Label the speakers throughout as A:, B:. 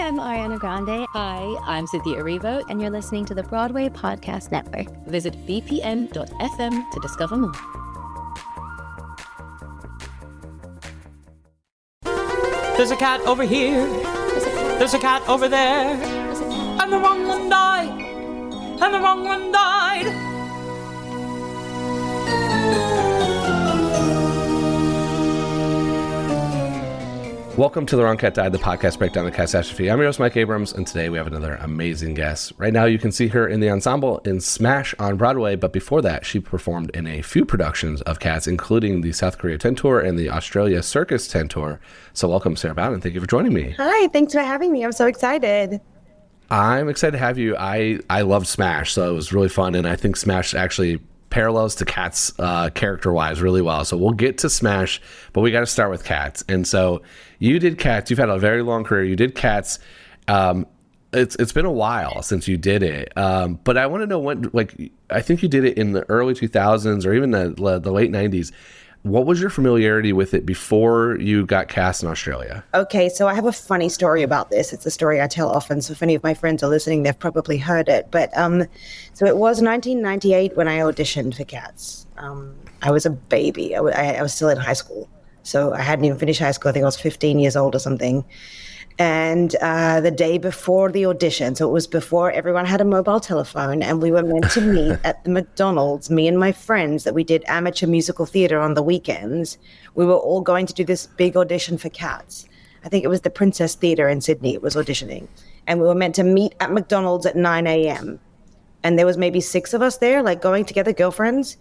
A: I'm Ariana Grande.
B: Hi, I'm Cynthia Erivo.
A: And you're listening to the Broadway Podcast Network.
B: Visit bpn.fm to discover more.
C: There's a cat over here. There's a cat over there. And the wrong one died. And the wrong one died.
D: Welcome to The Wrong Cat Died, the podcast breakdown of catastrophe. I'm your host, Mike Abrams, and today we have another amazing guest. Right now, you can see her in the Ensemble in Smash on Broadway, but before that, she performed in a few productions of Cats, including the South Korea Tent Tour and the Australian Circus Tent Tour. So welcome, Sarah Bowden. Thank you for joining me.
E: Hi, thanks for having me. I'm so excited.
D: I'm excited to have you. I loved Smash, so it was really fun, and I think Smash actually parallels to Cats character-wise really well. So we'll get to Smash, but we got to start with Cats. And so you did Cats. You've had a very long career. You did Cats. It's been a while since you did it. But I want to know when, I think you did it in the early 2000s or even the late 90s. What was your familiarity with it before you got cast in Australia?
E: Okay, so I have a funny story about this. It's a story I tell often, so if any of my friends are listening, they've probably heard it. But so it was 1998 when I auditioned for Cats. I was a baby. I was still in high school. So I hadn't even finished high school. I think I was 15 years old or something. And the day before the audition, so it was before everyone had a mobile telephone, and we were meant to meet at the McDonald's, me and my friends that we did amateur musical theater on the weekends. We were all going to do this big audition for Cats. I think it was the Princess Theatre in Sydney it was auditioning. And we were meant to meet at McDonald's at 9 a.m. And there was maybe 6 of us there, going together, girlfriends.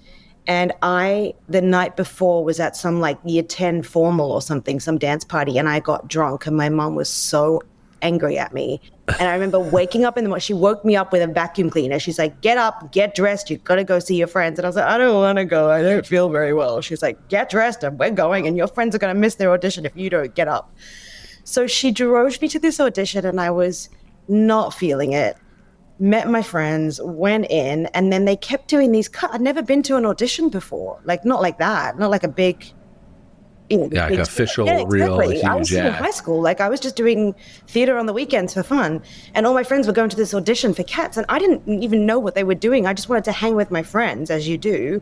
E: And I, the night before, was at some year 10 formal or something, some dance party, and I got drunk, and my mom was so angry at me. And I remember waking up in the morning. She woke me up with a vacuum cleaner. She's like, get up, get dressed. You've got to go see your friends. And I was like, I don't want to go. I don't feel very well. She's like, get dressed and we're going, and your friends are going to miss their audition if you don't get up. So she drove me to this audition, and I was not feeling it. Met my friends, went in, and then they kept doing these cuts. I'd never been to an audition before, not like that, not like a big,
D: big official, real, huge.
E: I was in high school, I was just doing theater on the weekends for fun, and all my friends were going to this audition for Cats, and I didn't even know what they were doing. I just wanted to hang with my friends, as you do.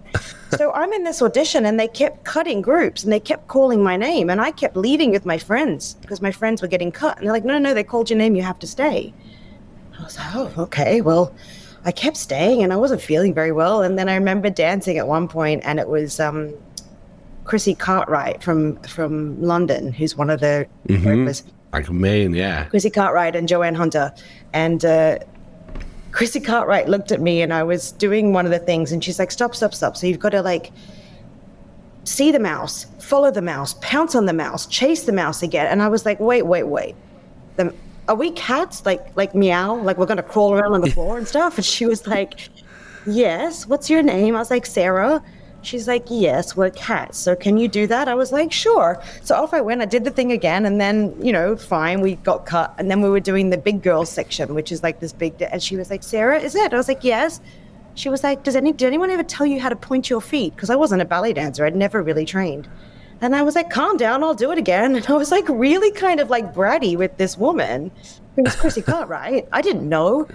E: So I'm in this audition, and they kept cutting groups, and they kept calling my name, and I kept leaving with my friends because my friends were getting cut, and they're like, no, they called your name, you have to stay. I was like, oh, okay. Well, I kept staying and I wasn't feeling very well. And then I remember dancing at one point, and it was Chrissie Cartwright from London, who's one of the rappers.
D: Maine, yeah.
E: Chrissie Cartwright and Joanne Hunter. And Chrissie Cartwright looked at me, and I was doing one of the things, and she's like, stop. So you've got to see the mouse, follow the mouse, pounce on the mouse, chase the mouse again. And I was like, wait. Are we cats? Like meow? We're going to crawl around on the floor and stuff? And she was like, yes. What's your name? I was like, Sarah. She's like, yes, we're cats. So can you do that? I was like, sure. So off I went. I did the thing again. And then, fine, we got cut. And then we were doing the big girls section, which is this big, and she was like, Sarah, is it? I was like, yes. She was like, did anyone ever tell you how to point your feet? Because I wasn't a ballet dancer. I'd never really trained. And I was like, calm down, I'll do it again. And I was really kind of bratty with this woman who was Chrissie Cartwright. I didn't know.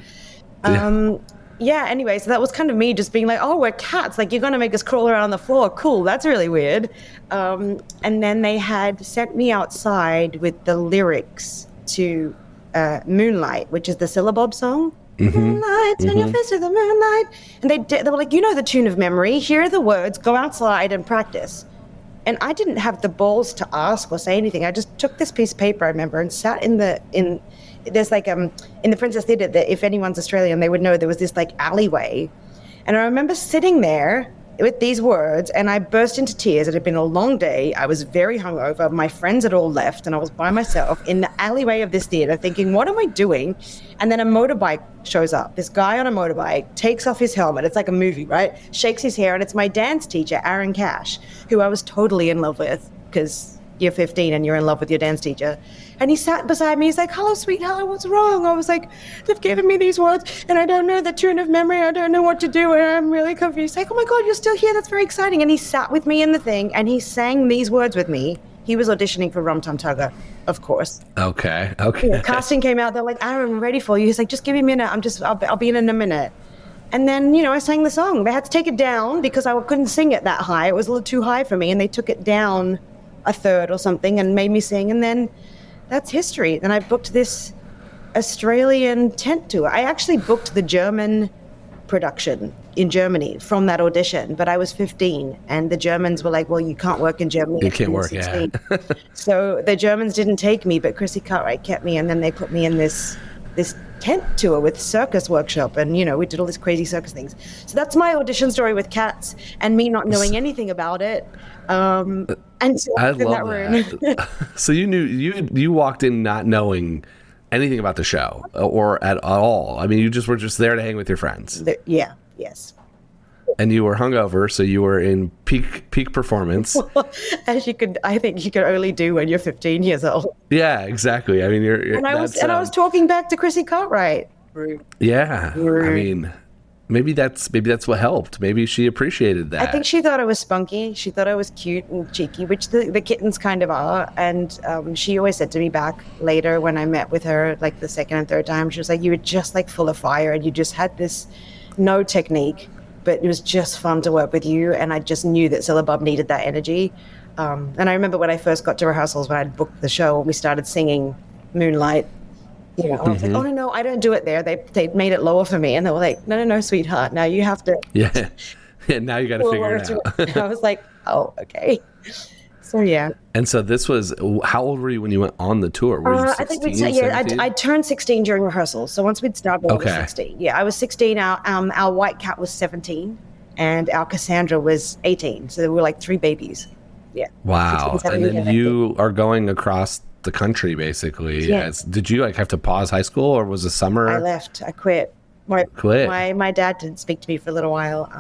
E: Anyway, so that was kind of me just being like, oh, we're cats. You're going to make us crawl around on the floor. Cool, that's really weird. And then they had sent me outside with the lyrics to Moonlight, which is the Sillabub song. Moonlight, turn your face to the moonlight. And they were like, you know the tune of memory. Here are the words. Go outside and practice. And I didn't have the balls to ask or say anything. I just took this piece of paper, I remember, and sat in the Princess Theatre, that if anyone's Australian, they would know there was this alleyway. And I remember sitting there with these words, and I burst into tears. It had been a long day. I was very hungover. My friends had all left, and I was by myself in the alleyway of this theatre thinking, what am I doing? And then a motorbike shows up. This guy on a motorbike takes off his helmet. It's like a movie, right? Shakes his hair, and it's my dance teacher, Aaron Cash, who I was totally in love with because you're 15 and you're in love with your dance teacher. And he sat beside me. He's like, hello, sweetheart, what's wrong? I was like, they've given me these words and I don't know the tune of memory. I don't know what to do. And I'm really confused. He's like, oh my God, you're still here. That's very exciting. And he sat with me in the thing and he sang these words with me. He was auditioning for Rum Tum Tugger, of course.
D: Okay.
E: Casting came out. They're like, Aaron, I'm ready for you. He's like, just give me a minute. I'll be in a minute. And then, I sang the song. They had to take it down because I couldn't sing it that high. It was a little too high for me. And they took it down a third or something and made me sing. And then that's history. Then I booked this Australian tent tour. I actually booked the German production in Germany from that audition, but I was 15 and the Germans were like, well, you can't work in Germany.
D: You can't work,
E: 16. Yeah. So the Germans didn't take me, but Chrissie Cartwright kept me, and then they put me in this tent tour with circus workshop, and we did all these crazy circus things. So that's my audition story with Cats, and me not knowing anything about it. And so
D: I
E: in
D: love
E: that room.
D: So you walked in not knowing anything about the show or at all. I mean, you just were there to hang with your friends.
E: Yes.
D: And you were hungover, so you were in peak performance.
E: As I think you could only do when you're 15 years old.
D: Yeah, exactly. I mean,
E: I was talking back to Chrissie Cartwright.
D: Yeah. I mean, maybe that's what helped. Maybe she appreciated that.
E: I think she thought I was spunky. She thought I was cute and cheeky, which the kittens kind of are. And she always said to me back later when I met with her, like the second and third time, she was like, you were just like full of fire, and you just had this no technique, but it was just fun to work with you. And I just knew that Sillabub needed that energy. And I remember when I first got to rehearsals, when I'd booked the show, and we started singing Moonlight, I was like, oh, no, I don't do it there. They made it lower for me. And they were like, no, sweetheart, now you have to.
D: Yeah, now you got to figure it out.
E: I was like, oh, okay. So, yeah.
D: And so this was, how old were you when you went on the tour? Were you 16,
E: I turned 16 during rehearsals. So once we'd started, I was 16. Yeah, I was 16. Our white cat was 17, and our Cassandra was 18. So there were like 3 babies. Yeah.
D: Wow. 16, 17, and then you are going across the country, basically.
E: Yeah.
D: Did you have to pause high school, or was it summer?
E: I left. I quit. My dad didn't speak to me for a little while,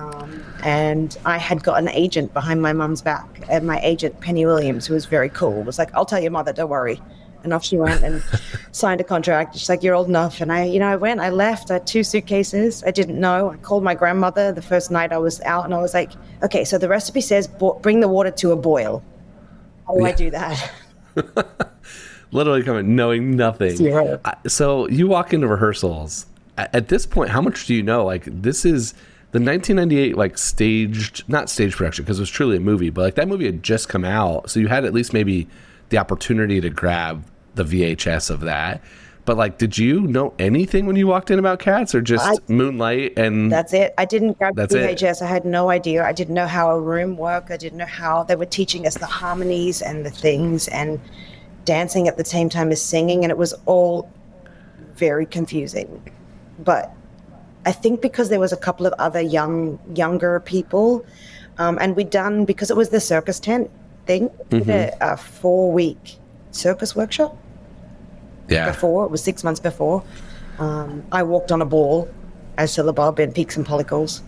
E: and I had got an agent behind my mum's back, and my agent, Penny Williams, who was very cool, was like, I'll tell your mother, don't worry. And off she went and signed a contract. She's like, you're old enough. And I went, I left. I had 2 suitcases. I didn't know. I called my grandmother the first night I was out, and I was like, okay, so the recipe says bring the water to a boil. How do I do that?
D: Literally coming, knowing nothing.
E: Zero.
D: So you walk into rehearsals. At this point, how much do you know? Like, this is the 1998, not stage production, because it was truly a movie, but that movie had just come out. So you had at least maybe the opportunity to grab the VHS of that. But did you know anything when you walked in about Cats, or just Moonlight and
E: that's it? I didn't grab the VHS. I had no idea. I didn't know how a room worked. I didn't know how they were teaching us the harmonies and the things and dancing at the same time as singing, and it was all very confusing. But I think because there was a couple of other younger people, and because it was the circus tent thing, we did a 4-week circus workshop.
D: Yeah.
E: Before, it was 6 months before. I walked on a ball as Sillabub in Peaks and Pollicles.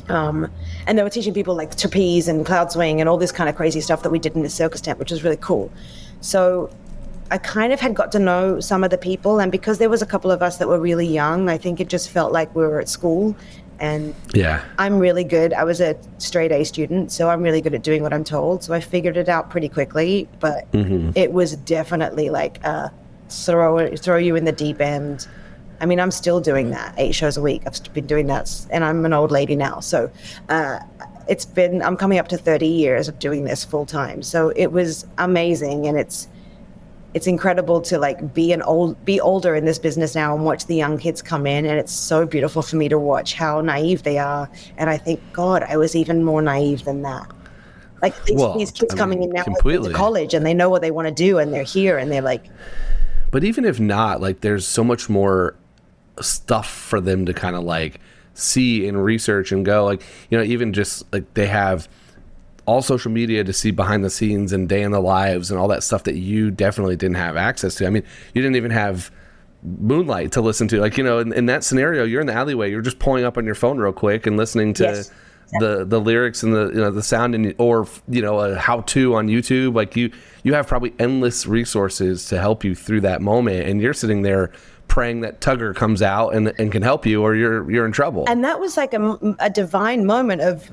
E: And they were teaching people like trapeze and cloud swing and all this kind of crazy stuff that we did in the circus tent, which was really cool. So I kind of had got to know some of the people, and because there was a couple of us that were really young, I think it just felt like we were at school. And I'm really good. I was a straight A student, so I'm really good at doing what I'm told. So I figured it out pretty quickly, but it was definitely like throw you in the deep end. I mean, I'm still doing that 8 shows a week. I've been doing that, and I'm an old lady now. So I'm coming up to 30 years of doing this full time. So it was amazing, and it's incredible to be older in this business now and watch the young kids come in, and it's so beautiful for me to watch how naive they are. And I think, God, I was even more naive than that. These kids coming in now to college, and they know what they want to do, and they're here, and they're like.
D: But even if not, there's so much more stuff for them to kind of see and research and go, even just they have all social media to see behind the scenes and day in the lives and all that stuff that you definitely didn't have access to. I mean, you didn't even have Moonlight to listen to. In that scenario, you're in the alleyway, you're just pulling up on your phone real quick and listening to the lyrics and the sound, or a how-to on YouTube. You have probably endless resources to help you through that moment, and you're sitting there praying that Tugger comes out and can help you, or you're in trouble.
E: And that was a divine moment of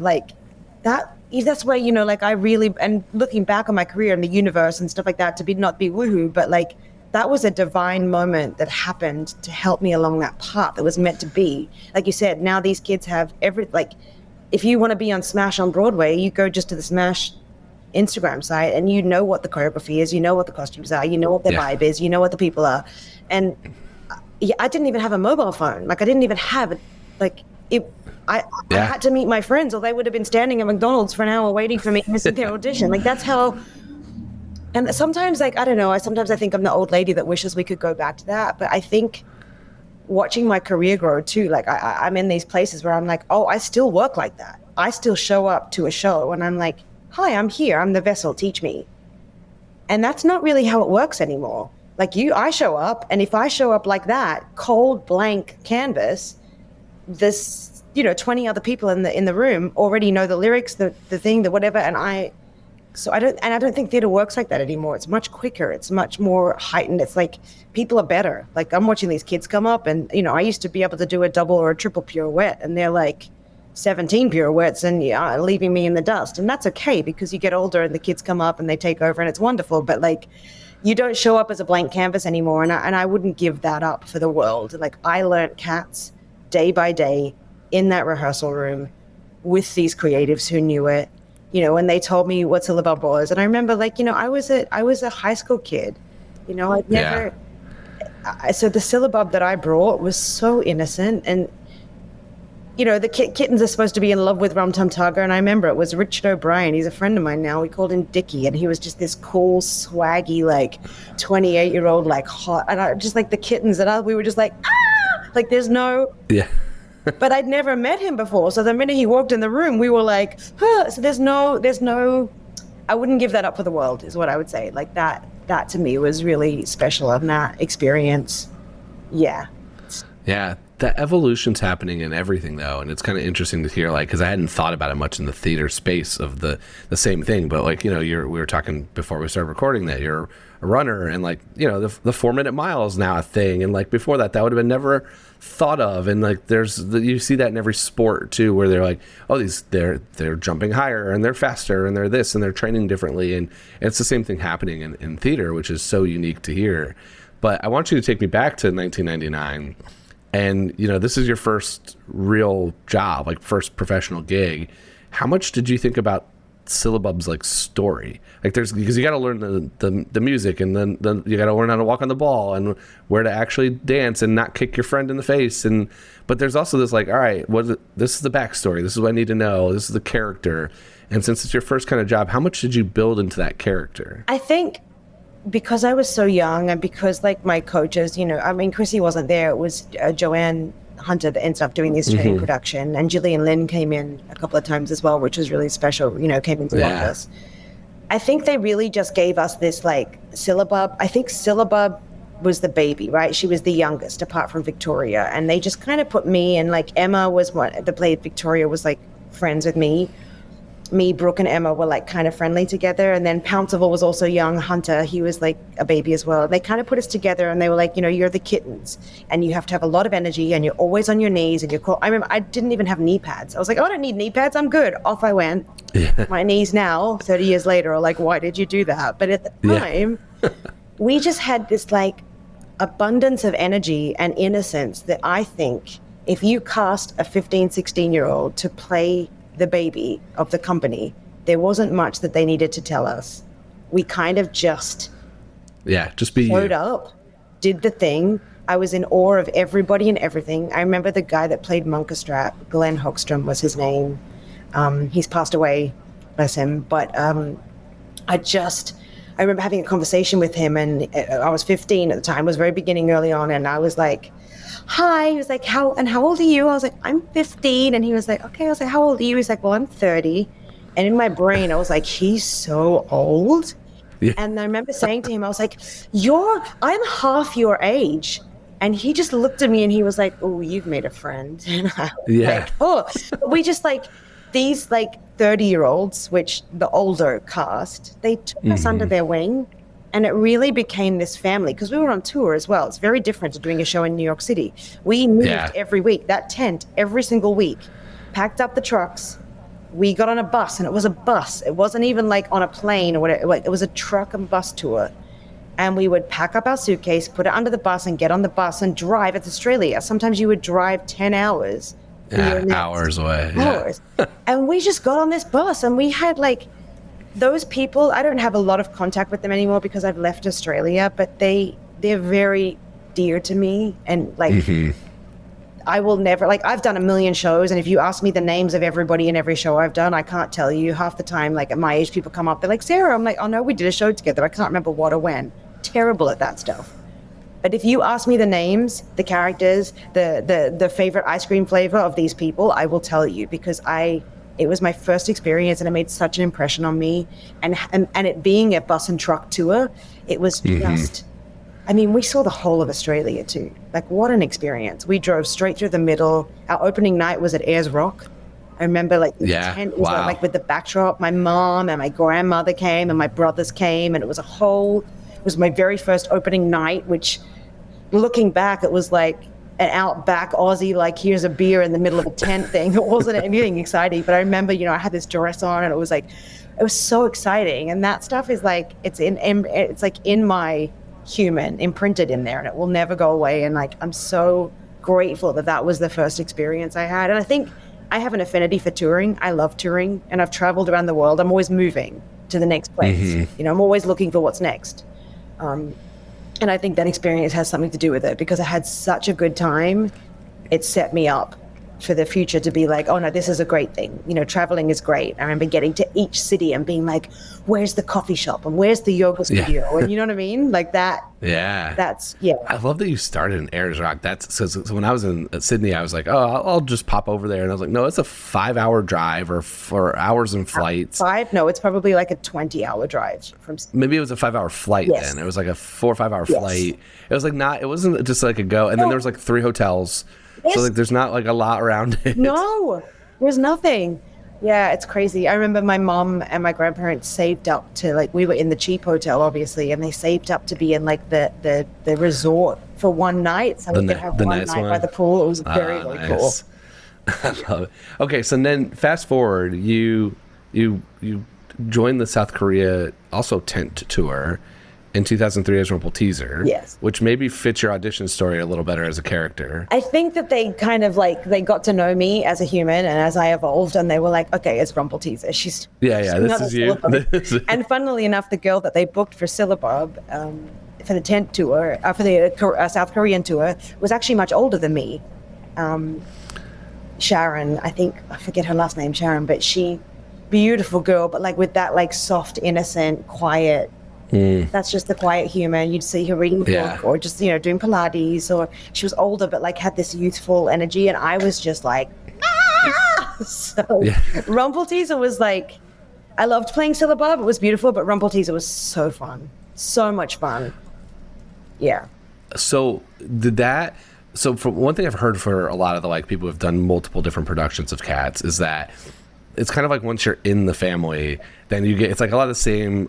E: that that's where, you know, like I really, and looking back on my career and the universe and stuff like that, to not be woohoo, but like that was a divine moment that happened to help me along that path that was meant to be. Like you said, now these kids have like, if you want to be on Smash on Broadway, you go just to the Smash Instagram site and you know what the choreography is, you know what the costumes are, you know what the vibe is, you know what the people are. And I didn't even have a mobile phone. Like I didn't even have it. Like I had to meet my friends, or they would have been standing at McDonald's for an hour waiting for me to miss their audition. Like that's how. And sometimes, like, I don't know, sometimes I think I'm the old lady that wishes we could go back to that. But I think watching my career grow too, like I'm in these places where I'm like, oh, I still work like that. I still show up to a show and I'm like, hi, I'm here. I'm the vessel. Teach me. And that's not really how it works anymore. Like I show up, and if I show up like that, cold, blank canvas, this, 20 other people in the room already know the lyrics, the thing, the whatever. And I don't think theater works like that anymore. It's much quicker. It's much more heightened. It's like people are better. Like I'm watching these kids come up, and I used to be able to do a double or a triple pirouette, and they're like 17 pirouettes and leaving me in the dust. And that's okay, because you get older and the kids come up and they take over, and it's wonderful. But like, you don't show up as a blank canvas anymore. And I wouldn't give that up for the world. Like I learned Cats day by day in that rehearsal room with these creatives who knew it, when they told me what Sillabub was. And I remember, like, I was a high school kid, I'd never, so the Sillabub that I brought was so innocent. And, the kittens are supposed to be in love with Rum Tum Tugger. And I remember it was Richard O'Brien. He's a friend of mine now. We called him Dickie. And he was just this cool, swaggy, like 28-year-old, like hot. And I just like the kittens we were just like, like there's no. Yeah. But I'd never met him before. So the minute he walked in the room, we were like, huh. So there's no, I wouldn't give that up for the world, is what I would say. Like that to me was really special in that experience. Yeah.
D: Yeah. The evolution's happening in everything, though. And it's kind of interesting to hear, like, because I hadn't thought about it much in the theater space of the same thing. But like, we were talking before we started recording that you're a runner, and like, the 4-minute mile is now a thing. And like before that would have been never thought of. And like you see that in every sport too, where they're like, oh, they're jumping higher and they're faster and they're this and they're training differently. And it's the same thing happening in theater, which is so unique to hear. But I want you to take me back to 1999. And, this is your first real job, like first professional gig. How much did you think about Sillabub's like story? Like because you got to learn the music, and then you got to learn how to walk on the ball and where to actually dance and not kick your friend in the face. But there's also this like, all right, this is the backstory. This is what I need to know. This is the character. And since it's your first kind of job, how much did you build into that character?
E: I think because I was so young, and because like my coaches, Chrissie wasn't there. It was Joanne Hunter that ended up doing this training production, and Gillian Lynn came in a couple of times as well, which was really special, came into the office. I think they really just gave us this like Sillabub. I think Sillabub was the baby, right? She was the youngest apart from Victoria. And they just kind of put me, and like Emma was one that played Victoria, was like friends with me. Me, Brooke, and Emma were like kind of friendly together. And then Pounceville was also young. Hunter, he was like a baby as well. They kind of put us together, and they were like, you're the kittens, and you have to have a lot of energy, and you're always on your knees, and you're cool. I remember I didn't even have knee pads. I was like, oh, I don't need knee pads. I'm good. Off I went. Yeah. My knees now, 30 years later, are like, why did you do that? But at the time, we just had this like abundance of energy and innocence that I think if you cast a 15, 16-year-old to play the baby of the company, there wasn't much that they needed to tell us. We kind of just showed up, did the thing. I was in awe of everybody and everything. I remember the guy that played Munkerstrap, Glenn Hoekstrom was his name. He's passed away, bless him. But I remember having a conversation with him, and I was 15 at the time. It was very beginning, early on, and I was like, hi. He was like, how old are you? I was like, I'm 15. And he was like, okay. I was like, how old are you? He's like, well, I'm 30. And in my brain, I was like, he's so old. Yeah. And I remember saying to him, I was like, I'm half your age. And he just looked at me and he was like, oh, you've made a friend. And I was like, oh, we just like these like 30-year-olds, which the older cast, they took us under their wing. And it really became this family, because we were on tour as well. It's very different to doing a show in New York City. We moved every week, that tent, every single week, packed up the trucks, we got on a bus, and it was a bus. It wasn't even like on a plane or whatever. It was a truck and bus tour. And we would pack up our suitcase, put it under the bus, and get on the bus and drive. It's Australia. Sometimes you would drive 10 hours.
D: Hours away.
E: Hours. And we just got on this bus, and we had like those people. I don't have a lot of contact with them anymore because I've left Australia, but they're very dear to me. And like, I will never, like, I've done a million shows, and if you ask me the names of everybody in every show I've done, I can't tell you. Half the time, like at my age, people come up, they're like, Sarah. I'm like, oh no, we did a show together. I can't remember what or when. Terrible at that stuff. But if you ask me the names, the characters, the favorite ice cream flavor of these people, I will tell you, because it was my first experience, and it made such an impression on me. And it being a bus and truck tour, it was just, I mean, we saw the whole of Australia too. Like, what an experience. We drove straight through the middle. Our opening night was at Ayers Rock. I remember like the tent was like with the backdrop. My mom and my grandmother came, and my brothers came, and it was my very first opening night, which, looking back, it was like an outback Aussie, like, here's a beer in the middle of a tent thing. It wasn't anything exciting, but I remember, I had this dress on, and it was so exciting. And that stuff is like, it's like in my human, imprinted in there, and it will never go away. And like, I'm so grateful that was the first experience I had. And I think I have an affinity for touring. I love touring, and I've traveled around the world. I'm always moving to the next place. I'm always looking for what's next. And I think that experience has something to do with it, because I had such a good time. It set me up for the future to be like, oh no, this is a great thing. Traveling is great. I remember getting to each city and being like, where's the coffee shop and where's the yoga studio? And you know what I mean? Like that. Yeah. I
D: love that you started in Ayers Rock. So when I was in Sydney, I was like, oh, I'll just pop over there. And I was like, no, it's a 5-hour drive or 4 hours in flights.
E: No, it's probably like a 20-hour drive from Sydney.
D: Maybe it was a 5-hour flight then. It was like a 4 or 5 hour flight. It was like it wasn't just like a go. And then there was like 3 hotels. So like there's not like a lot around it.
E: No, there's nothing. Yeah, it's crazy. I remember my mom and my grandparents saved up to, like, we were in the cheap hotel obviously, and they saved up to be in like the resort for one night. So we could have one night by the pool. It was very cool.
D: I love it. Okay, so then fast forward, you joined the South Korea also tent tour in 2003 as Rumpelteazer.
E: Yes.
D: Which maybe fits your audition story a little better as a character.
E: I think that they kind of like, they got to know me as a human and as I evolved, and they were like, okay, it's Rumpelteazer. She's
D: this is you.
E: And funnily enough, the girl that they booked for Sillabub, for the tent tour, for the South Korean tour, was actually much older than me. Sharon, I forget her last name, Sharon, but beautiful girl, but like with that like soft, innocent, quiet, that's just the quiet humor. You'd see her reading a book or just, doing Pilates, or she was older, but like had this youthful energy. And I was just like, Rumpelteazer was like, I loved playing Sillabub. It was beautiful, but Rumpelteazer was so fun. So much fun. Yeah.
D: So from one thing I've heard for a lot of the like people who have done multiple different productions of Cats is that it's kind of like once you're in the family, then it's like a lot of the same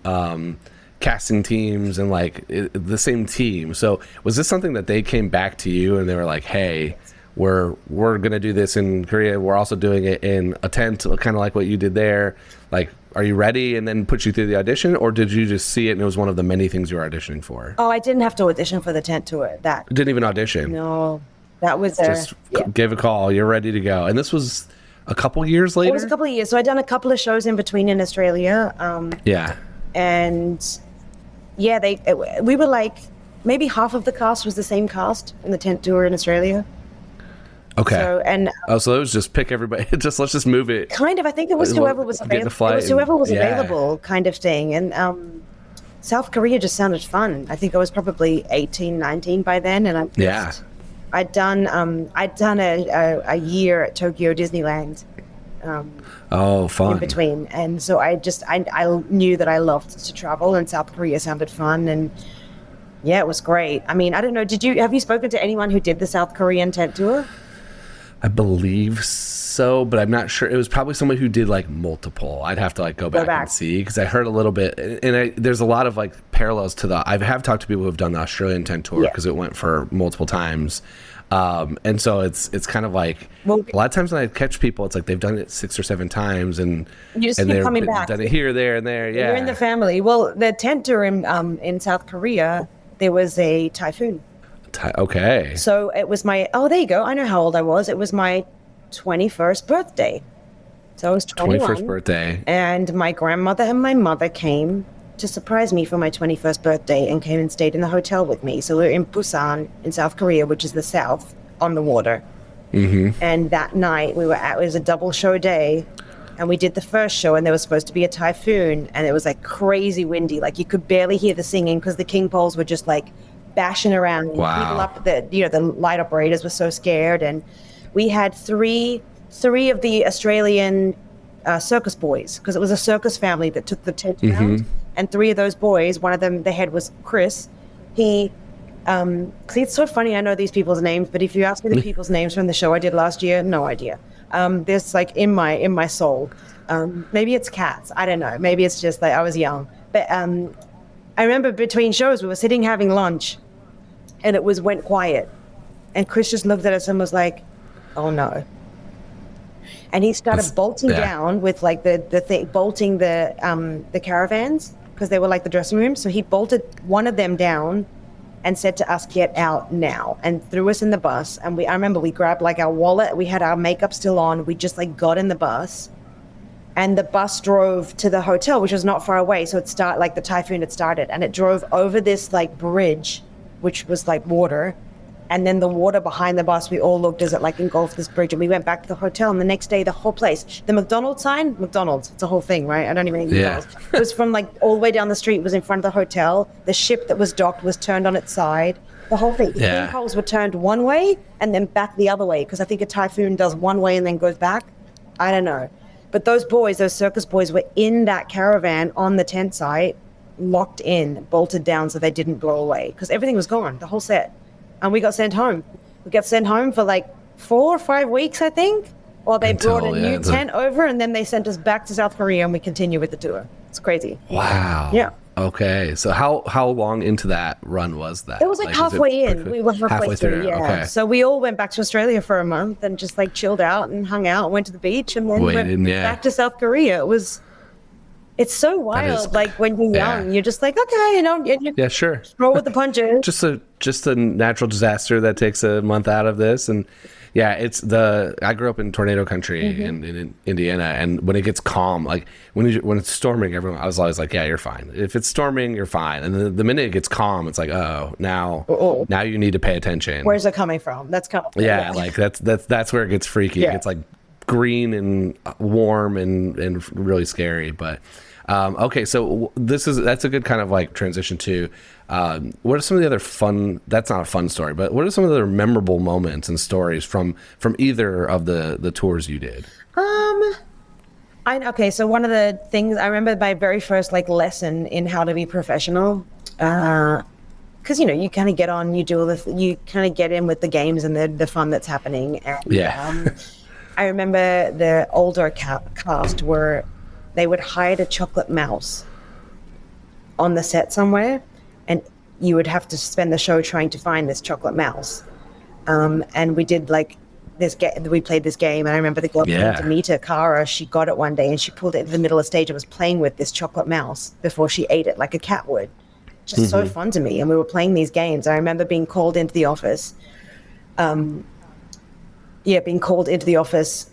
D: casting teams and like the same team. So was this something that they came back to you and they were like, hey, we're gonna do this in Korea, we're also doing it in a tent, kind of like what you did there, like, are you ready, and then put you through the audition? Or did you just see it and it was one of the many things you were auditioning for?
E: Oh, I didn't have to audition for the tent tour.
D: Didn't even audition?
E: No, that was
D: just gave a call, you're ready to go. And this was a couple years later?
E: It was a couple of years. So I'd done a couple of shows in between in Australia. And we were like, maybe half of the cast was the same cast in the tent tour in Australia.
D: Okay.
E: So
D: so it was just pick everybody. Let's just move it.
E: Kind of. I think it was whoever was available. It was whoever was available, kind of thing. And South Korea just sounded fun. I think I was probably 18, 19 by then, and I'd done a year at Tokyo Disneyland.
D: Fun.
E: In between, and so I knew that I loved to travel, and South Korea sounded fun, and it was great. I mean, I don't know. Have you spoken to anyone who did the South Korean tent tour?
D: I believe so, but I'm not sure. It was probably someone who did like multiple. I'd have to like go back and see, because I heard a little bit, and there's a lot of like parallels to I have talked to people who have done the Australian Tent Tour because it went for multiple times. And so it's kind of like a lot of times when I catch people, it's like they've done it 6 or 7 times and
E: you just keep coming back.
D: Done it here, there, and there. Yeah,
E: you're in the family. Well, the tent tour in South Korea, there was a typhoon.
D: Okay.
E: So it was there you go. I know how old I was. It was my 21st birthday. So I was 21.
D: 21st birthday.
E: And my grandmother and my mother came to surprise me for my 21st birthday and came and stayed in the hotel with me. So we were in Busan in South Korea, which is the south, on the water. Mm-hmm. And that night it was a double show day. And we did the first show, and there was supposed to be a typhoon, and it was like crazy windy. Like you could barely hear the singing because the king poles were just like bashing around.
D: Wow.
E: People up, the light operators were so scared. And we had three of the Australian circus boys, because it was a circus family that took the tent around. And 3 of those boys, one of them, the head was Chris. He, see, it's so funny. I know these people's names, but if you ask me the people's names from the show I did last year, no idea. There's like in my soul. Maybe it's cats. I don't know. Maybe it's just like I was young. But I remember between shows we were sitting having lunch, and it went quiet, and Chris just looked at us and was like, "Oh no." And he started bolting down with like bolting the caravans, because they were like the dressing rooms. So he bolted one of them down and said to us, "Get out now," and threw us in the bus. And I remember we grabbed like our wallet. We had our makeup still on. We just like got in the bus, and the bus drove to the hotel, which was not far away. So the typhoon had started, and it drove over this like bridge, which was like water. And then the water behind the bus, we all looked as it like engulfed this bridge, and we went back to the hotel. And the next day, the whole place, the McDonald's sign, it's a whole thing, right? I don't even know. Yeah. It was from like all the way down the street, was in front of the hotel. The ship that was docked was turned on its side. The whole thing. The poles were turned one way and then back the other way, because I think a typhoon does one way and then goes back. I don't know. But those circus boys were in that caravan on the tent site, locked in, bolted down so they didn't blow away, because everything was gone, the whole set. And we got sent home. We got sent home for like 4 or 5 weeks, I think. Well, they brought a new tent over, and then they sent us back to South Korea, and we continue with the tour. It's crazy.
D: Wow.
E: Yeah.
D: Okay. So how long into that run was that?
E: It was like halfway in. We were halfway through. Yeah.
D: Okay.
E: So we all went back to Australia for a month and just like chilled out and hung out, went to the beach, and then went back to South Korea. It's so wild. Like when you're young, you're just like, okay, you
D: sure.
E: Roll with the punches.
D: Just a natural disaster that takes a month out of this. And I grew up in tornado country in Indiana, and when it gets calm, like when it's storming, I was always like, yeah, you're fine. If it's storming, you're fine. And the minute it gets calm, it's like, oh, now you need to pay attention.
E: Where's it coming from? That's coming.
D: Yeah, like that's where it gets freaky. It gets like green and warm and really scary. But okay, so that's a good kind of like transition to what are some of the other fun, that's not a fun story, but what are some of the other memorable moments and stories from either of the tours you did?
E: Okay, so one of the things I remember, my very first like lesson in how to be professional, because you kind of get on, you kind of get in with the games and the fun that's happening. And, I remember the older cast were, they would hide a chocolate mouse on the set somewhere, and you would have to spend the show trying to find this chocolate mouse. And we did like this we played this game, and I remember the girl Demita Kara, she got it one day and she pulled it into the middle of the stage and was playing with this chocolate mouse before she ate it like a cat would. Just so fun to me. And we were playing these games. I remember being called into the office. Being called into the office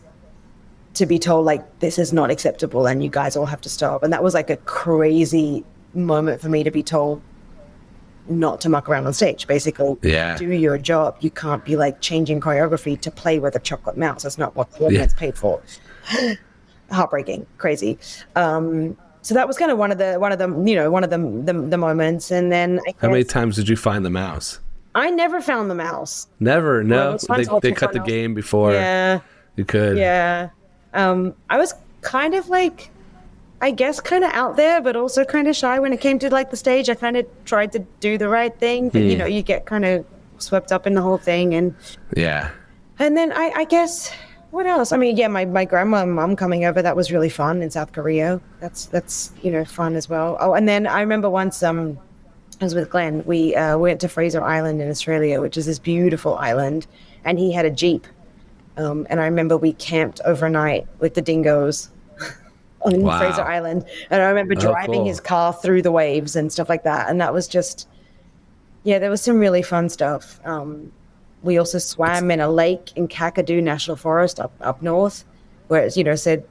E: to be told like, this is not acceptable and you guys all have to stop. And that was like a crazy moment for me to be told not to muck around on stage, basically. Do your job. You can't be like changing choreography to play with a chocolate mouse. That's not what the audience paid for. Heartbreaking, crazy. So that was kind of one of the moments. And then
D: how many times did you find the mouse?
E: I never found the mouse.
D: Never, no. They cut the game before you could.
E: Yeah. I was kind of like, I guess kind of out there, but also kind of shy when it came to like the stage. I kind of tried to do the right thing, but you get kind of swept up in the whole thing. And then I guess, what else? I mean, my grandma and mom coming over, that was really fun in South Korea. That's fun as well. Oh, and then I remember once, I was with Glenn. We went to Fraser Island in Australia, which is this beautiful island, and he had a Jeep. And I remember we camped overnight with the dingoes on Fraser Island. And I remember driving his car through the waves and stuff like that. And that was just, there was some really fun stuff. We also swam in a lake in Kakadu National Forest up north, where it, said,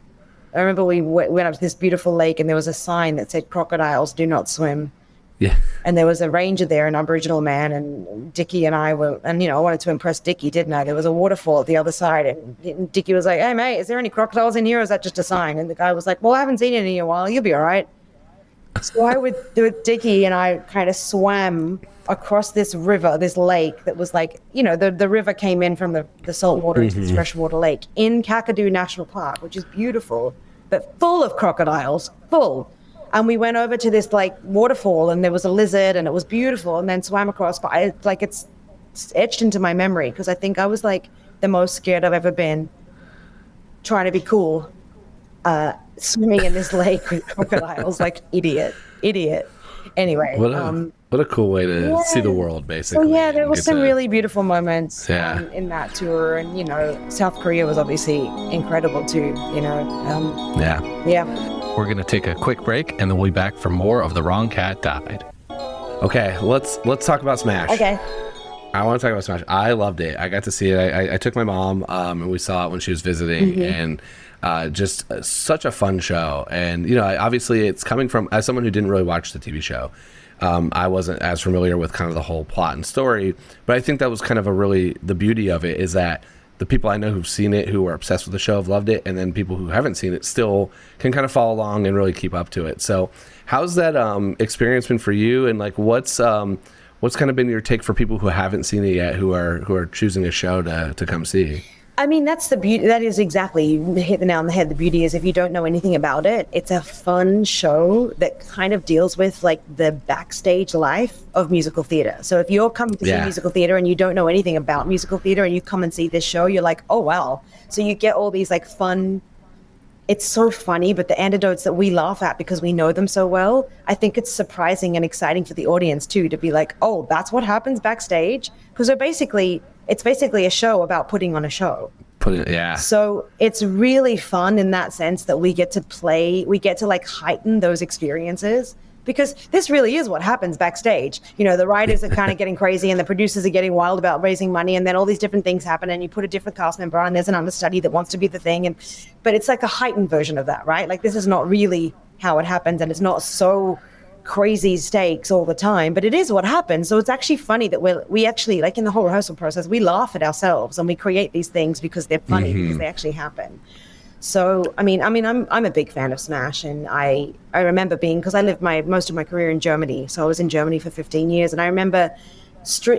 E: I remember we went up to this beautiful lake and there was a sign that said, "Crocodiles do not swim."
D: Yeah.
E: And there was a ranger there, an Aboriginal man, and Dickie and I were, and I wanted to impress Dickie, didn't I? There was a waterfall at the other side, and Dickie was like, "Hey mate, is there any crocodiles in here, or is that just a sign?" And the guy was like, "Well, I haven't seen any in a while. You'll be all right." So I would do it. Dickie and I kind of swam across this river, this lake that was like, the river came in from the salt water into this freshwater lake in Kakadu National Park, which is beautiful, but full of crocodiles, full. And we went over to this like waterfall, and there was a lizard, and it was beautiful, and then swam across. But it's etched into my memory because I think I was like the most scared I've ever been, trying to be cool, swimming in this lake with crocodiles, like idiot. Anyway,
D: what a cool way to see the world, basically.
E: So there was some really beautiful moments in that tour, and South Korea was obviously incredible too.
F: We're going to take a quick break, and then we'll be back for more of The Wrong Cat Died.
D: Okay, let's talk about Smash.
E: Okay.
D: I want to talk about Smash. I loved it. I got to see it. I took my mom, and we saw it when she was visiting, and just such a fun show. And, obviously it's coming from, as someone who didn't really watch the TV show, I wasn't as familiar with kind of the whole plot and story, but I think that was kind of the beauty of it is that the people I know who've seen it, who are obsessed with the show, have loved it, and then people who haven't seen it still can kind of follow along and really keep up to it. So how's that experience been for you, and like what's kind of been your take for people who haven't seen it yet, who are choosing a show to come see? I
E: mean, that's the beauty. That is exactly, you hit the nail on the head. The beauty is if you don't know anything about it, it's a fun show that kind of deals with like the backstage life of musical theater. So if you're coming to see musical theater and you don't know anything about musical theater and you come and see this show, you're like, oh, wow. So you get all these like fun, it's so funny, but the anecdotes that we laugh at because we know them so well, I think it's surprising and exciting for the audience too, to be like, oh, that's what happens backstage. Because it's basically a show about putting on a show. So it's really fun in that sense that we get to like heighten those experiences, because this really is what happens backstage. The writers are kind of getting crazy and the producers are getting wild about raising money, and then all these different things happen and you put a different cast member on, there's an understudy that wants to be the thing, but it's like a heightened version of that, right? Like this is not really how it happens, and it's not so crazy stakes all the time, but it is what happens. So it's actually funny that we actually, like in the whole rehearsal process, we laugh at ourselves and we create these things because they're funny, because they actually happen. So I'm a big fan of Smash, and I remember because I lived most of my career in Germany, so I was in Germany for 15 years, and I remember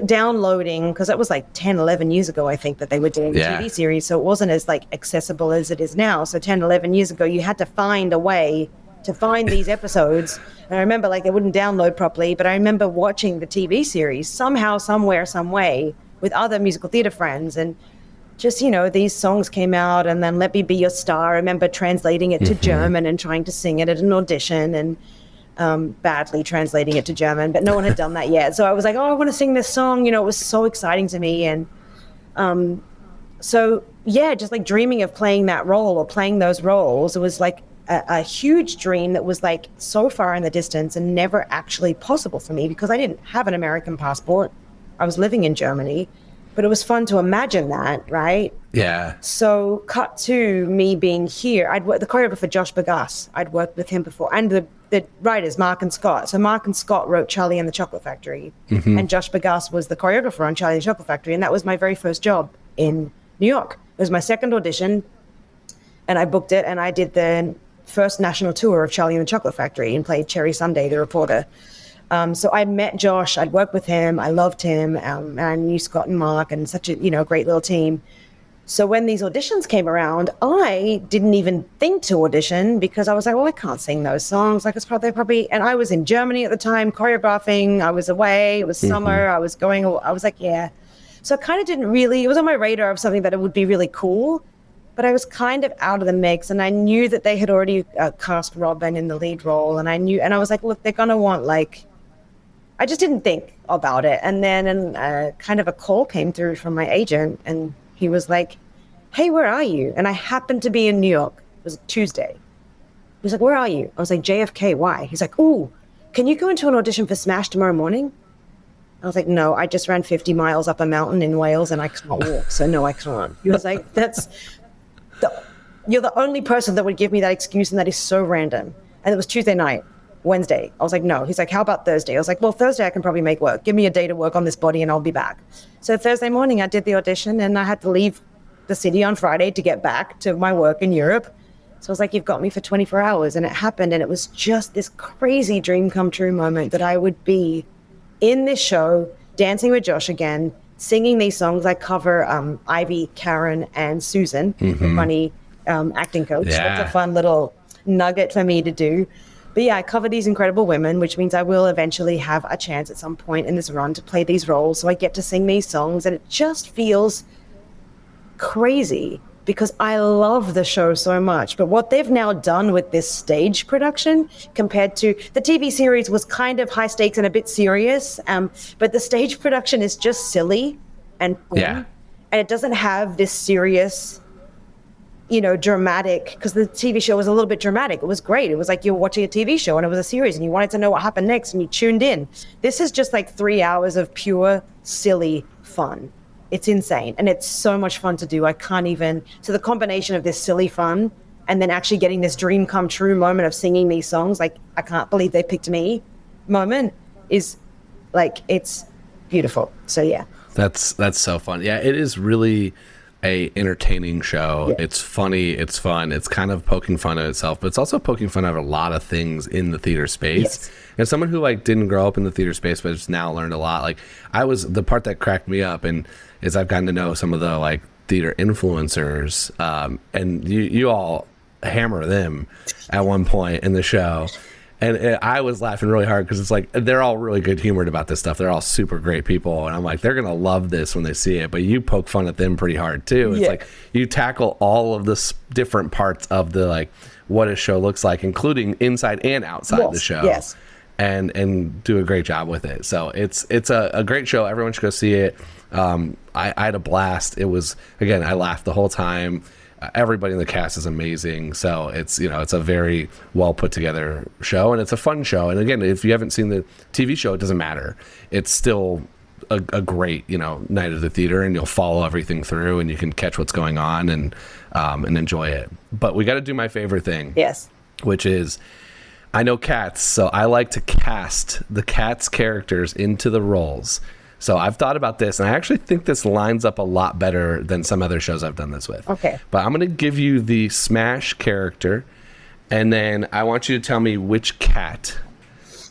E: downloading, because that was like 10, 11 years ago, I think, that they were doing the TV series, so it wasn't as like accessible as it is now. So 10, 11 years ago, you had to find a way to find these episodes. And I remember like they wouldn't download properly, but I remember watching the TV series somehow, somewhere, some way with other musical theater friends, and just, these songs came out, and then Let Me Be Your Star, I remember translating it to German and trying to sing it at an audition, and badly translating it to German, but no one had done that yet. So I was like, oh, I want to sing this song. It was so exciting to me. And just like dreaming of playing that role or playing those roles, it was like a huge dream that was like so far in the distance and never actually possible for me because I didn't have an American passport. I was living in Germany, but it was fun to imagine that, right?
D: Yeah.
E: So cut to me being here. The choreographer Josh Bagas, I'd worked with him before, and the writers Mark and Scott. So Mark and Scott wrote Charlie and the Chocolate Factory, and Josh Bagas was the choreographer on Charlie and the Chocolate Factory, and that was my very first job in New York. It was my second audition, and I booked it, and I did the first national tour of Charlie and the Chocolate Factory and played Cherry Sunday, the reporter. So I met Josh, I'd worked with him, I loved him, and I knew Scott and Mark, and such a great little team. So when these auditions came around, I didn't even think to audition because I was like, well, I can't sing those songs. Like, it's probably, and I was in Germany at the time choreographing, I was away, it was summer, I was like, yeah. So I kind of didn't really, it was on my radar of something that it would be really cool, but I was kind of out of the mix, and I knew that they had already cast Robin in the lead role, and I was like, look, they're going to want like I just didn't think about it. And then kind of a call came through from my agent, and he was like, hey, where are you? And I happened to be in New York. It was Tuesday. He was like, where are you? I was like, JFK, why? He's like, ooh, can you go into an audition for Smash tomorrow morning? I was like, no, I just ran 50 miles up a mountain in Wales and I can't walk, so no, I can't. He was like, you're the only person that would give me that excuse, and that is so random. And it was Tuesday night. Wednesday. I was like, no. He's like, how about Thursday? I was like, well, Thursday I can probably make work. Give me a day to work on this body and I'll be back. So Thursday morning I did the audition, and I had to leave the city on Friday to get back to my work in Europe. So I was like, you've got me for 24 hours. And it happened. And it was just this crazy dream come true moment that I would be in this show, dancing with Josh again, singing these songs. I cover Ivy, Karen, and Susan, the funny acting coach.
D: Yeah.
E: That's a fun little nugget for me to do. But yeah, I cover these incredible women, which means I will eventually have a chance at some point in this run to play these roles. So I get to sing these songs, and it just feels crazy because I love the show so much. But what they've now done with this stage production compared to the TV series was kind of high stakes and a bit serious. But the stage production is just silly and fun.
D: Yeah.
E: And it doesn't have this serious, dramatic, because the TV show was a little bit dramatic. It was great. It was like you're watching a TV show and it was a series and you wanted to know what happened next and you tuned in. This is just like 3 hours of pure, silly fun. It's insane. And it's so much fun to do. So the combination of this silly fun and then actually getting this dream come true moment of singing these songs, like, I can't believe they picked me moment, is like, it's beautiful. So yeah.
D: That's so fun. Yeah, it is really a entertaining show. Yeah. It's funny, it's fun, it's kind of poking fun at itself, but it's also poking fun at a lot of things in the theater space.
E: Yes.
D: And someone who didn't grow up in the theater space but has now learned a lot. The part that cracked me up is I've gotten to know some of the theater influencers, and you all hammer them at one point in the show. And I was laughing really hard because it's they're all really good humored about this stuff. They're all super great people. And I'm like, they're going to love this when they see it. But you poke fun at them pretty hard, too. It's you tackle all of the different parts of the, what a show looks like, including inside and outside the show.
E: Yes.
D: And do a great job with it. So it's a great show. Everyone should go see it. I had a blast. It was, again, I laughed the whole time. Everybody in the cast is amazing. So it's a very well put together show, and it's a fun show. And again, if you haven't seen the TV show, it doesn't matter. It's still a great night at the theater, and you'll follow everything through, and you can catch what's going on and enjoy it. But we got to do my favorite thing.
E: Yes.
D: Which is, I know cats, so I like to cast the cats' characters into the roles. So I've thought about this, and I actually think this lines up a lot better than some other shows I've done this with.
E: Okay.
D: But I'm going to give you the Smash character, and then I want you to tell me which cat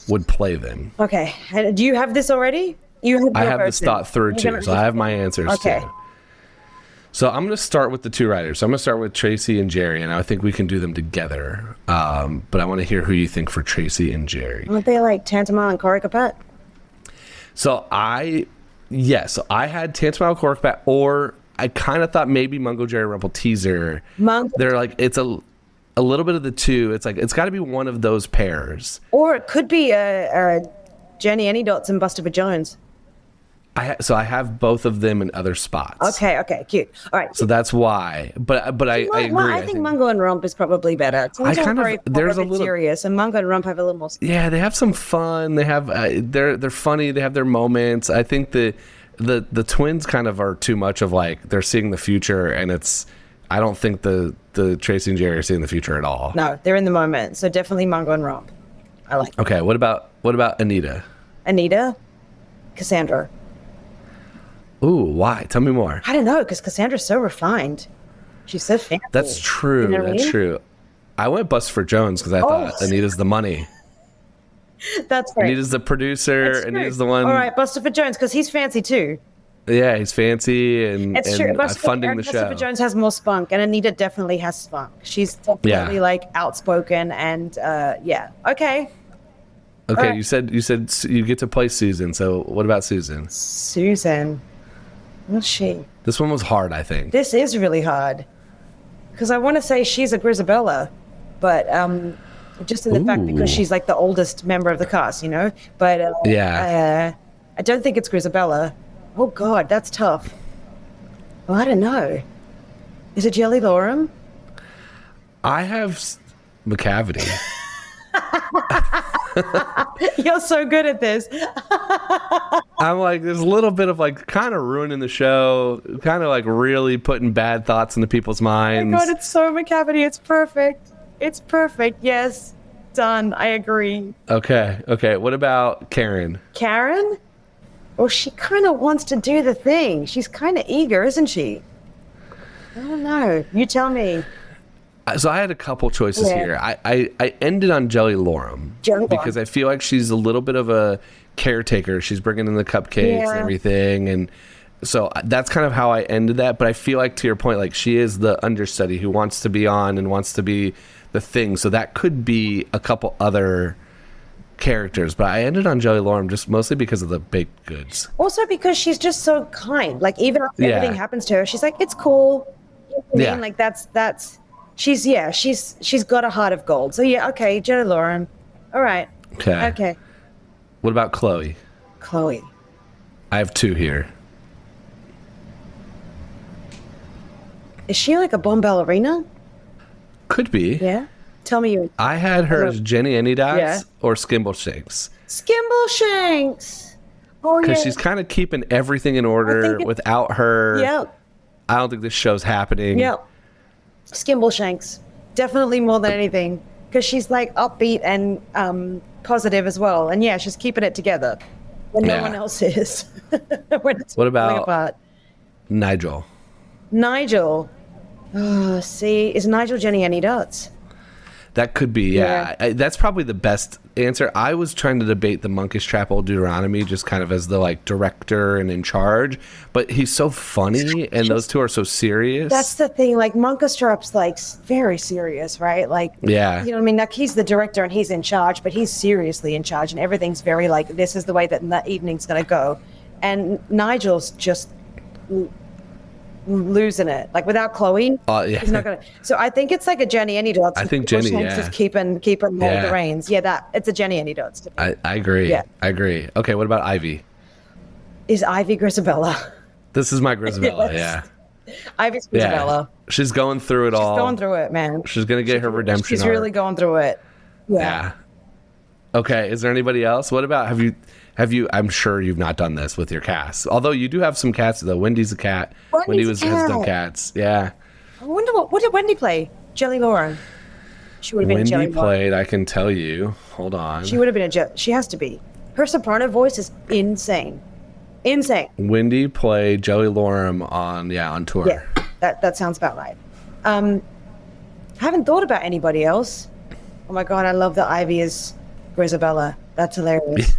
D: would play them.
E: Okay. And do you have this already?
D: I have this thought through, too, so I have my answers,
E: okay.
D: too. So I'm going to start with the two writers. So I'm going to start with Tracy and Jerry, and I think we can do them together. But I want to hear who you think for Tracy and Jerry.
E: Aren't they like Tantamile and Coricapat?
D: So I had Tantamile Corkbat, or I kind of thought maybe Mungo Jerry Rumple Teaser. They're it's a little bit of the two. It's it's got to be one of those pairs.
E: Or it could be Jenny Anydots and Buster Jones.
D: So I have both of them in other spots.
E: Okay, cute. All right.
D: So that's why. But I agree.
E: I think Mungo and Rump is probably better.
D: There's a little
E: serious, and Mungo and Rump have a little more.
D: Yeah, they have some fun. They have they're funny. They have their moments. I think the twins kind of are too much of they're seeing the future, and I don't think the Tracy and Jerry are seeing the future at all.
E: No, they're in the moment. So definitely Mungo and Rump. I like.
D: Okay, what about Anita?
E: Anita, Cassandra.
D: Ooh, why? Tell me more.
E: I don't know, because Cassandra's so refined. She's so fancy.
D: That's true. That's true. I went Buster Jones because I thought Anita's the money.
E: That's right.
D: Anita's the producer. Anita's the one.
E: All right, Buster Jones, because he's fancy too.
D: Yeah, he's fancy and funding the show.
E: Buster Jones has more spunk, and Anita definitely has spunk. She's definitely outspoken and yeah. Okay.
D: Okay,
E: right.
D: you said you get to play Susan. So what about Susan?
E: Susan. What's she?
D: This one was hard, I think.
E: This is really hard. Because I want to say she's a Grisabella, but just in the fact because she's like the oldest member of the cast, you know. But I don't think it's Grisabella. Oh God, that's tough. Well, I don't know. Is it Jelly Loram?
D: I have McCavity.
E: You're so good at this.
D: I'm like, there's a little bit of like kind of ruining the show, kind of like really putting bad thoughts into people's minds.
E: Oh my God, it's so McCavity. It's perfect. It's perfect. Yes. Done. I agree.
D: Okay. What about Karen?
E: Karen? Well, she kind of wants to do the thing. She's kind of eager, isn't she? I don't know. You tell me.
D: So I had a couple choices here. I ended on Jelly Loram because I feel like she's a little bit of a caretaker. She's bringing in the cupcakes and everything, and so that's kind of how I ended that. But I feel like, to your point, like she is the understudy who wants to be on and wants to be the thing. So that could be a couple other characters, but I ended on Jelly Loram just mostly because of the baked goods.
E: Also because she's just so kind. Like even after everything happens to her, she's like, it's cool. You know what I mean? Like that's. She's got a heart of gold. So yeah, okay, Jelly Loram. All right. Okay.
D: What about Chloe?
E: Chloe.
D: I have two here.
E: Is she like a bomb ballerina?
D: Could be.
E: Yeah. Tell me you.
D: I had her as Jenny Anydots or Skimbleshanks.
E: Skimbleshanks. Oh yeah.
D: Because she's kind of keeping everything in order. Without her, I don't think this show's happening.
E: Yep. Skimbleshanks. Definitely more than anything. Because she's like upbeat and positive as well. And yeah, she's keeping it together when no one else is.
D: What about Nigel?
E: Nigel. Oh, see, is Nigel Jenny Anydots?
D: That could be, that's probably the best answer. I was trying to debate the Monkish Trap Old Deuteronomy just kind of as the like director and in charge, but he's so funny and those two are so serious.
E: That's the thing, like Monkish Trap's like very serious, right? Like, you know what I mean? Like he's the director and he's in charge, but he's seriously in charge and everything's very like, this is the way that evening's going to go. And Nigel's just losing it, like without Chloe, he's not gonna. So I think it's like a Jenny Anydots.
D: I think Jenny,
E: just keeping the reins. Yeah, that it's a Jenny Anydots.
D: I agree. Yeah. I agree. Okay, what about Ivy?
E: Is Ivy Grisabella?
D: This is my Grisabella. Yes. Yeah,
E: Ivy's Grisabella.
D: She's going through it all.
E: She's going through it, man.
D: She's gonna get her redemption.
E: She's really going through it.
D: Yeah. Okay, is there anybody else? What about have you? I'm sure you've not done this with your cast. Although you do have some cats, though. Wendy's a cat. Wendy has done cats. Yeah.
E: I wonder what did Wendy play? Jelly Loram. She would have been Jelly Loram.
D: Wendy played. I can tell you. Hold on.
E: She would have been she has to be. Her soprano voice is insane. Insane.
D: Wendy played Jelly Loram on tour.
E: Yeah, that sounds about right. I haven't thought about anybody else. Oh my God, I love that Ivy is Grisabella. That's hilarious.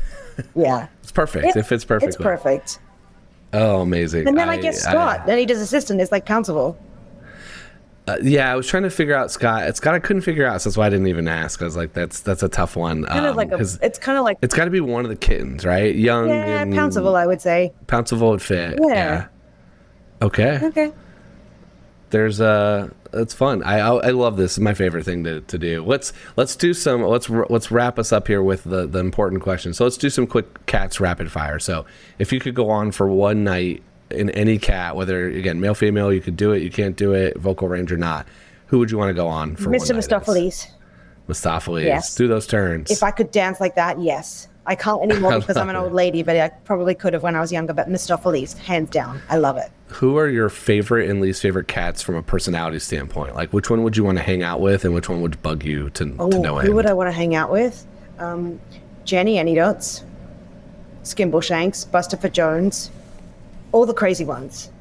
E: Yeah.
D: It's perfect. It fits perfectly.
E: It's perfect.
D: Oh, amazing.
E: And then I guess Scott, then he does assistant, is like Pounceville.
D: I was trying to figure out Scott. Scott I couldn't figure out, so that's why I didn't even ask. I was like, that's a tough one.
E: It's kind of like
D: it's got to be one of the kittens, right? Young.
E: Yeah, Pounceville, I would say.
D: Pounceville would fit. Yeah. Okay. There's it's fun. I love this. It's my favorite thing to do. Let's wrap us up here with the important questions. So let's do some quick cats rapid fire. So if you could go on for one night in any cat, whether again male, female, you could do it, you can't do it, vocal range or not, who would you want to go on for?
E: Mr. Mistopheles.
D: Mistopheles.
E: Yes.
D: Do those turns.
E: If I could dance like that, yes. I can't anymore because I'm an old lady, but I probably could have when I was younger. But Mistopheles, hands down, I love it.
D: Who are your favorite and least favorite cats from a personality standpoint? Like, which one would you want to hang out with, and which one would bug you to no end?
E: Who would I want to hang out with? Jenny Anydots, Skimbleshanks, Busterfoot Jones, all the crazy ones.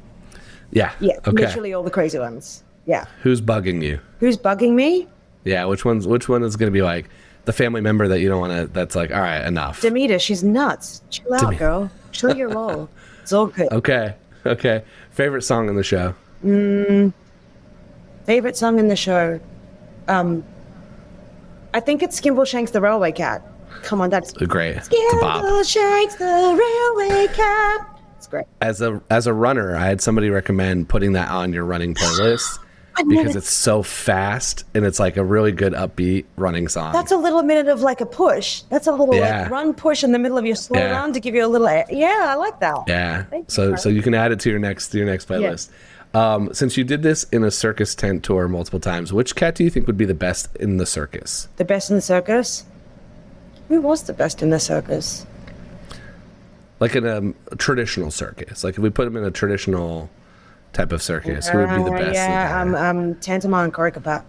D: Yeah.
E: Yeah.
D: Okay.
E: Literally all the crazy ones. Yeah.
D: Who's bugging you?
E: Who's bugging me?
D: Yeah. Which one is going to be like the family member that you don't want to? That's like, all right, enough.
E: Demeter, she's nuts. Chill out, girl. Chill your roll. It's all good.
D: Okay. Favorite song in the show?
E: Favorite song in the show? I think it's Skimbleshanks the Railway Cat. Come on, that's
D: great.
E: Skimbleshanks the Railway Cat. It's great.
D: As a runner, I had somebody recommend putting that on your running playlist. because it's so fast and it's like a really good upbeat running song.
E: That's a little minute of like a push. That's a little like run push in the middle of your slow run to give you a little. Yeah, I like that.
D: Yeah. So you can add it to your next playlist. Yeah. Since you did this in a circus tent tour multiple times, which cat do you think would be the best in the circus?
E: The best in the circus? Who was the best in the circus?
D: Like in a traditional circus. Like if we put him in a traditional type of circus, who would be the best?
E: Tantamar and Korikapat.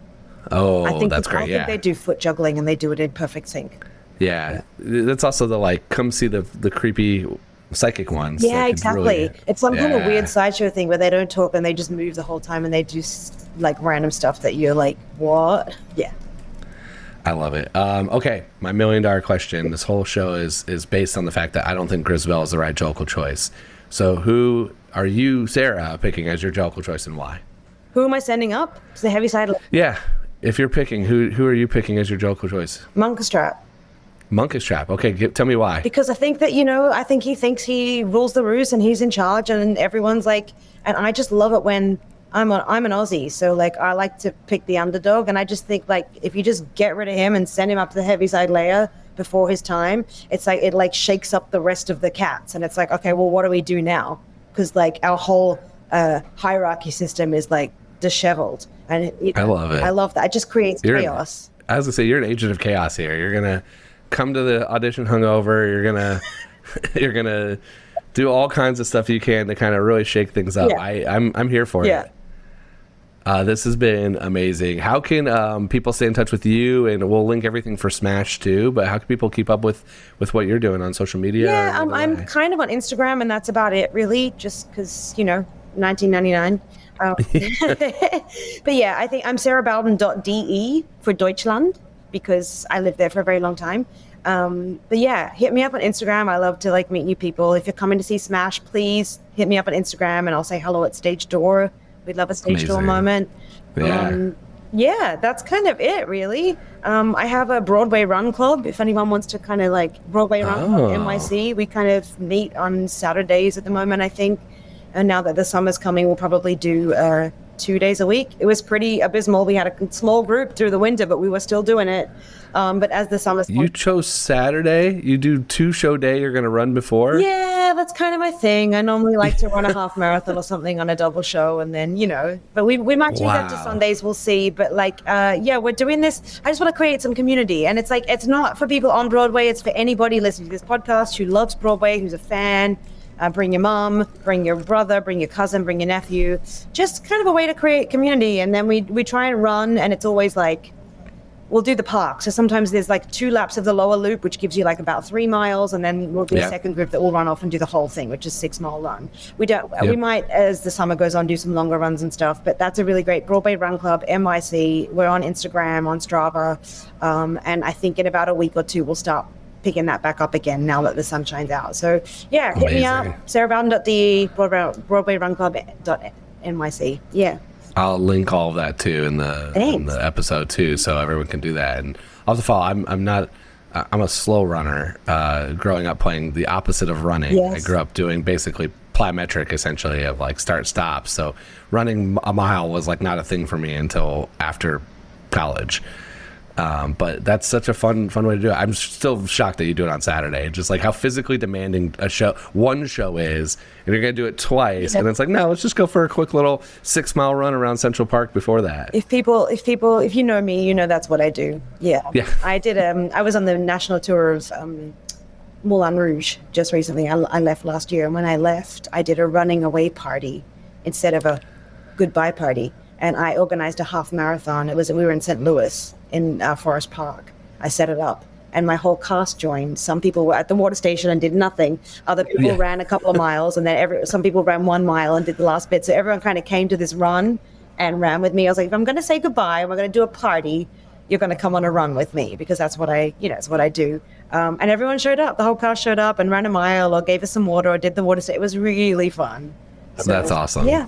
D: Oh, that's great.
E: I think they do foot juggling and they do it in perfect sync.
D: Yeah. That's also the like, come see the creepy psychic ones.
E: Yeah, exactly. It's some kind of weird sideshow thing where they don't talk and they just move the whole time and they do like random stuff that you're like, what? Yeah.
D: I love it. Okay, my $1 million question. This whole show is based on the fact that I don't think Grisabelle is the right Jellicle choice. So who are you, Sarah, picking as your Jellicle choice and why?
E: Who am I sending up? It's the heavy side.
D: Yeah, if you're picking, who are you picking as your Jellicle choice?
E: Monkus Trap.
D: Monkus Trap. Okay, tell me why.
E: Because I think that, I think he thinks he rules the roost and he's in charge and everyone's like, and I just love it when I'm an Aussie, so like I like to pick the underdog, and I just think like if you just get rid of him and send him up to the heaviside layer before his time, it's like it like shakes up the rest of the cats, and it's like, okay, well, what do we do now? Because like our whole hierarchy system is like disheveled, and
D: I love it.
E: I love that. It just creates chaos.
D: I was gonna say you're an agent of chaos here. You're gonna come to the audition hungover. You're gonna do all kinds of stuff you can to kind of really shake things up. Yeah. I'm here for it. This has been amazing. How can people stay in touch with you? And we'll link everything for Smash too, but how can people keep up with what you're doing on social media?
E: Yeah, I'm kind of on Instagram, and that's about it really, just because, 1999. But yeah, I think I'm sarahbowden.de for Deutschland, because I lived there for a very long time. But yeah, hit me up on Instagram. I love to like meet new people. If you're coming to see Smash, please hit me up on Instagram and I'll say hello at stage door. We'd love a stage door moment. Yeah, that's kind of it, really. I have a Broadway Run Club. If anyone wants to kind of like Broadway Run Club NYC, we kind of meet on Saturdays at the moment, I think. And now that the summer's coming, we'll probably do 2 days a week. It was pretty abysmal. We had a small group through the winter, but we were still doing it. But as the summer's
D: You chose Saturday? You do 2-show day you're going to run before?
E: Yeah, that's kind of my thing. I normally like to run a half marathon or something on a double show, and then, but we might change that to Sundays. We'll see. But like, we're doing this. I just want to create some community. And it's like, it's not for people on Broadway. It's for anybody listening to this podcast who loves Broadway, who's a fan. Bring your mom, bring your brother, bring your cousin, bring your nephew. Just kind of a way to create community. And then we try and run, and it's always like, we'll do the park. So sometimes there's like 2 laps of the lower loop, which gives you like about 3 miles. And then we'll do a second group that will run off and do the whole thing, which is 6-mile run. We might, as the summer goes on, do some longer runs and stuff. But that's a really great Broadway Run Club, NYC. We're on Instagram, on Strava. And I think in about a week or 2, we'll start picking that back up again now that the sun shines out. So yeah, hit me up, sarahbowden.de, Broadway Run Club.nyc. Yeah.
D: I'll link all of that too in the episode too, so everyone can do that. And also follow. I'm a slow runner. Growing up playing the opposite of running. Yes. I grew up doing basically plyometric, essentially, of like start stop. So running a mile was like not a thing for me until after college. But that's such a fun way to do it. I'm still shocked that you do it on Saturday. Just like how physically demanding one show is, and you're gonna do it twice. And it's like, no, let's just go for a quick little 6-mile run around Central Park before that.
E: If you know me, that's what I do. Yeah. I did. I was on the national tour of Moulin Rouge just recently. I left last year, and when I left, I did a running away party instead of a goodbye party. And I organized a half marathon. We were in St. Louis in Forest Park. I set it up, and my whole cast joined. Some people were at the water station and did nothing. Other people ran a couple of miles, and then some people ran 1 mile and did the last bit. So everyone kind of came to this run and ran with me. I was like, if I'm going to say goodbye and we're going to do a party, you're going to come on a run with me, because that's what it's what I do. And everyone showed up. The whole cast showed up and ran a mile or gave us some water or did the water. It was really fun.
D: So, that's awesome.
E: Yeah.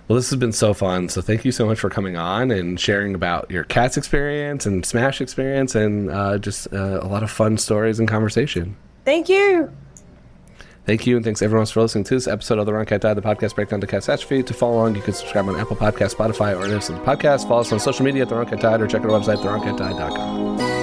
D: Well, this has been so fun. So thank you so much for coming on and sharing about your Cats experience and Smash experience, and just a lot of fun stories and conversation.
E: Thank you.
D: Thank you, and thanks everyone for listening to this episode of The Wrong Cat Died, the podcast breakdown to Cat's Atrophy. To follow along, you can subscribe on Apple Podcasts, Spotify, or any of the podcast. Follow us on social media at The Wrong Cat Died, or check out our website, thewrongcatdied.com.